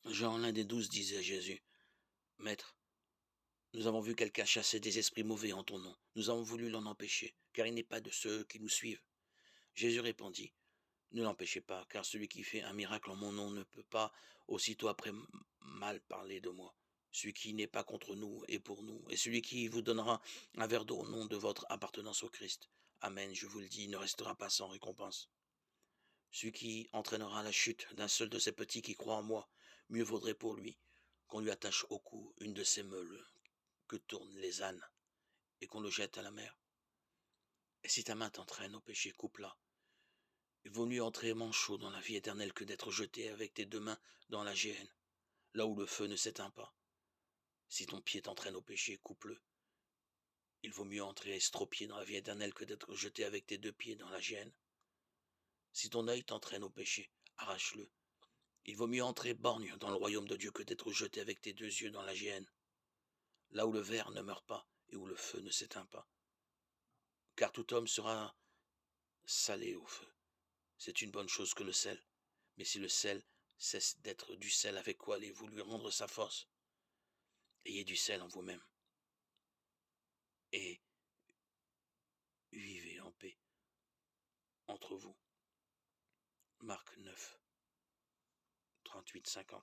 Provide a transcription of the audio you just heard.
Jean, l'un des 12, disait à Jésus: Maître, nous avons vu quelqu'un chasser des esprits mauvais en ton nom. Nous avons voulu l'en empêcher, car il n'est pas de ceux qui nous suivent. Jésus répondit: Ne l'empêchez pas, car celui qui fait un miracle en mon nom ne peut pas aussitôt après mal parler de moi. Celui qui n'est pas contre nous est pour nous, et celui qui vous donnera un verre d'eau au nom de votre appartenance au Christ. Amen, je vous le dis, ne restera pas sans récompense. Celui qui entraînera la chute d'un seul de ces petits qui croient en moi, mieux vaudrait pour lui qu'on lui attache au cou une de ces meules que tournent les ânes, et qu'on le jette à la mer. Et si ta main t'entraîne au péché, coupe-la. Il vaut mieux entrer manchot dans la vie éternelle que d'être jeté avec tes deux mains dans la géhenne, là où le feu ne s'éteint pas. Si ton pied t'entraîne au péché, coupe-le. Il vaut mieux entrer estropié dans la vie éternelle que d'être jeté avec tes deux pieds dans la géhenne. Si ton œil t'entraîne au péché, arrache-le. Il vaut mieux entrer borgne dans le royaume de Dieu que d'être jeté avec tes deux yeux dans la géhenne, là où le ver ne meurt pas et où le feu ne s'éteint pas. Car tout homme sera salé au feu. C'est une bonne chose que le sel. Mais si le sel cesse d'être du sel, avec quoi allez-vous lui rendre sa force? Ayez du sel en vous-même et vivez en paix entre vous. Marc 9, 38-50.